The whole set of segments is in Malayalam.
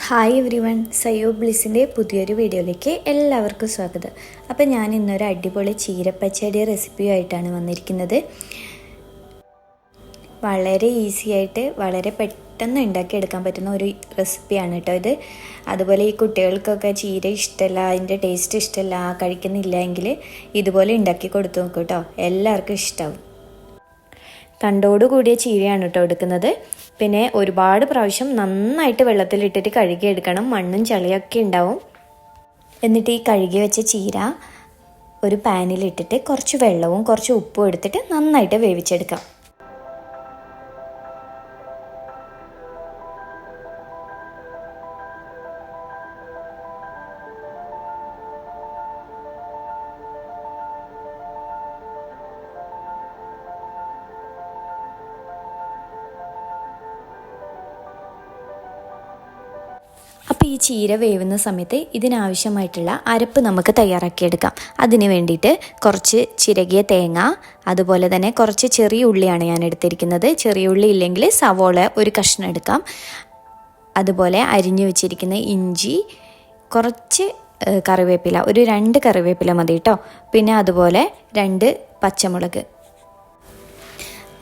ഹായ് എവ്രി വൺ, സയോ ബ്ലിസിൻ്റെ പുതിയൊരു വീഡിയോയിലേക്ക് എല്ലാവർക്കും സ്വാഗതം. അപ്പോൾ ഞാൻ ഇന്നൊരു അടിപൊളി ചീരപ്പച്ചടി റെസിപ്പിയുമായിട്ടാണ് വന്നിരിക്കുന്നത്. വളരെ ഈസി ആയിട്ട് വളരെ പെട്ടെന്ന് ഉണ്ടാക്കിയെടുക്കാൻ പറ്റുന്ന ഒരു റെസിപ്പിയാണ് കേട്ടോ ഇത്. അതുപോലെ ഈ കുട്ടികൾക്കൊക്കെ ചീര ഇഷ്ടമല്ല, അതിൻ്റെ ടേസ്റ്റ് ഇഷ്ടമല്ല, കഴിക്കുന്നില്ല എങ്കിൽ ഇതുപോലെ ഉണ്ടാക്കി കൊടുത്തു നോക്കൂ കേട്ടോ, എല്ലാവർക്കും ഇഷ്ടമാവും. തണ്ടോടുകൂടിയ ചീരയാണ് കേട്ടോ എടുക്കുന്നത്. പിന്നെ ഒരുപാട് പ്രാവശ്യം നന്നായിട്ട് വെള്ളത്തിലിട്ടിട്ട് കഴുകിയെടുക്കണം, മണ്ണും ചളിയൊക്കെ ഉണ്ടാവും. എന്നിട്ട് ഈ കഴുകി വെച്ച ചീര ഒരു പാനിലിട്ടിട്ട് കുറച്ച് വെള്ളവും കുറച്ച് ഉപ്പും എടുത്തിട്ട് നന്നായിട്ട് വേവിച്ചെടുക്കാം. അപ്പോൾ ഈ ചീര വേവുന്ന സമയത്ത് ഇതിനാവശ്യമായിട്ടുള്ള അരപ്പ് നമുക്ക് തയ്യാറാക്കിയെടുക്കാം. അതിന് വേണ്ടിയിട്ട് കുറച്ച് ചിരകിയ തേങ്ങ, അതുപോലെ തന്നെ കുറച്ച് ചെറിയ ഉള്ളിയാണ് ഞാൻ എടുത്തിരിക്കുന്നത്. ചെറിയ ഉള്ളി ഇല്ലെങ്കിൽ സവോള ഒരു കഷ്ണം എടുക്കാം. അതുപോലെ അരിഞ്ഞു വെച്ചിരിക്കുന്ന ഇഞ്ചി, കുറച്ച് കറിവേപ്പില, ഒരു 2 കറിവേപ്പില മതി കേട്ടോ. പിന്നെ അതുപോലെ 2 പച്ചമുളക്.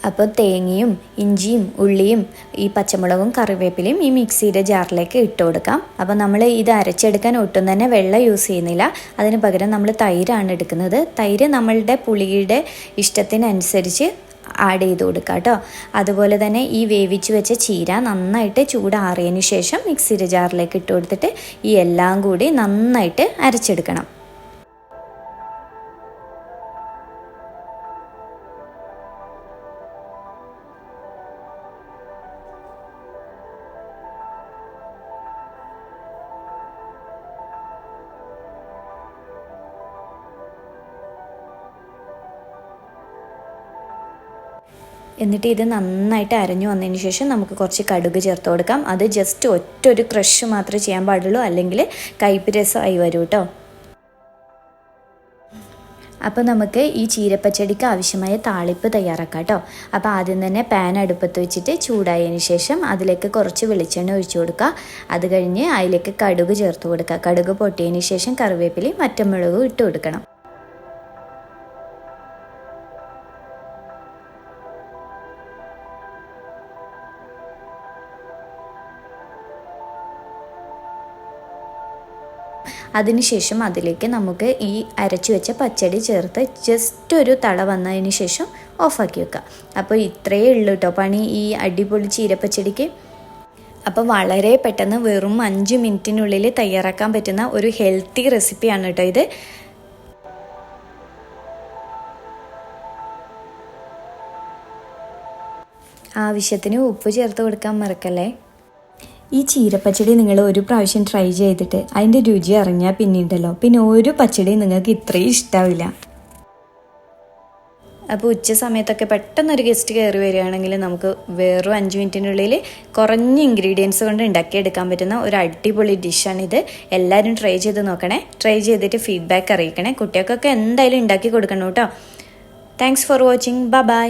അപ്പോൾ തേങ്ങയും ഇഞ്ചിയും ഉള്ളിയും ഈ പച്ചമുളകും കറിവേപ്പിലയും ഈ മിക്സിയുടെ ജാറിലേക്ക് ഇട്ട് കൊടുക്കാം. അപ്പോൾ നമ്മൾ ഇത് അരച്ചെടുക്കാൻ ഒട്ടും തന്നെ വെള്ളം യൂസ് ചെയ്യുന്നില്ല. അതിന് പകരം നമ്മൾ തൈരാണ് എടുക്കുന്നത്. തൈര് നമ്മളുടെ പുളിയുടെ ഇഷ്ടത്തിനനുസരിച്ച് ആഡ് ചെയ്ത് കൊടുക്കാം കേട്ടോ. അതുപോലെ തന്നെ ഈ വേവിച്ച് വെച്ച ചീര നന്നായിട്ട് ചൂടാറിയതിന് ശേഷം മിക്സിയുടെ ജാറിലേക്ക് ഇട്ട് കൊടുത്തിട്ട് ഈ എല്ലാം കൂടി നന്നായിട്ട് അരച്ചെടുക്കണം. എന്നിട്ട് ഇത് നന്നായിട്ട് അരഞ്ഞു വന്നതിന് ശേഷം നമുക്ക് കുറച്ച് കടുക് ചേർത്ത് കൊടുക്കാം. അത് ജസ്റ്റ് ഒറ്റൊരു ക്രഷ് മാത്രമേ ചെയ്യാൻ പാടുള്ളൂ, അല്ലെങ്കിൽ കയ്പ്പ് രസമായി വരും കേട്ടോ. അപ്പോൾ നമുക്ക് ഈ ചീരപ്പച്ചടിക്ക് ആവശ്യമായ താളിപ്പ് തയ്യാറാക്കാം കേട്ടോ. അപ്പോൾ ആദ്യം തന്നെ പാൻ അടുപ്പത്ത് വെച്ചിട്ട് ചൂടായതിന് ശേഷം അതിലേക്ക് കുറച്ച് വെളിച്ചെണ്ണ ഒഴിച്ചു കൊടുക്കുക. അത് കഴിഞ്ഞ് അതിലേക്ക് കടുക് ചേർത്ത് കൊടുക്കുക. കടുക് പൊട്ടിയതിന് ശേഷം കറിവേപ്പിലയും വറ്റൽമുളകും ഇട്ട് കൊടുക്കണം. അതിനുശേഷം അതിലേക്ക് നമുക്ക് ഈ അരച്ചു വെച്ച പച്ചടി ചേർത്ത് ജസ്റ്റ് ഒരു തള വന്നതിന് ശേഷം ഓഫാക്കി വെക്കുക. അപ്പോൾ ഇത്രയേ ഉള്ളൂ കേട്ടോ പണി ഈ അടിപൊളി ചീരപ്പച്ചടിക്ക്. അപ്പോൾ വളരെ പെട്ടെന്ന് വെറും 5 മിനിറ്റിനുള്ളിൽ തയ്യാറാക്കാൻ പറ്റുന്ന ഒരു ഹെൽത്തി റെസിപ്പിയാണ് കേട്ടോ ഇത്. ആവശ്യത്തിന് ഉപ്പ് ചേർത്ത് കൊടുക്കാൻ മറക്കല്ലേ. ഈ ചീരപ്പച്ചടി നിങ്ങൾ ഒരു പ്രാവശ്യം ട്രൈ ചെയ്തിട്ട് അതിൻ്റെ രുചി അറിഞ്ഞാൽ പിന്നീണ്ടല്ലോ പിന്നെ ഒരു പച്ചടി നിങ്ങൾക്ക് ഇത്രയും ഇഷ്ടാവില്ല. അപ്പോൾ ഉച്ച സമയത്തൊക്കെ പെട്ടെന്നൊരു ഗസ്റ്റ് കയറി വരികയാണെങ്കിൽ നമുക്ക് വെറും 5 മിനിറ്റിനുള്ളിൽ കുറഞ്ഞ ഇൻഗ്രീഡിയൻസ് കൊണ്ട് ഉണ്ടാക്കിയെടുക്കാൻ പറ്റുന്ന ഒരു അടിപൊളി ഡിഷാണിത്. എല്ലാവരും ട്രൈ ചെയ്ത് നോക്കണേ. ട്രൈ ചെയ്തിട്ട് ഫീഡ്ബാക്ക് അറിയിക്കണേ. കുട്ടികൾക്കൊക്കെ എന്തായാലും ഉണ്ടാക്കി കൊടുക്കണം കേട്ടോ. Thanks for watching. ബൈ.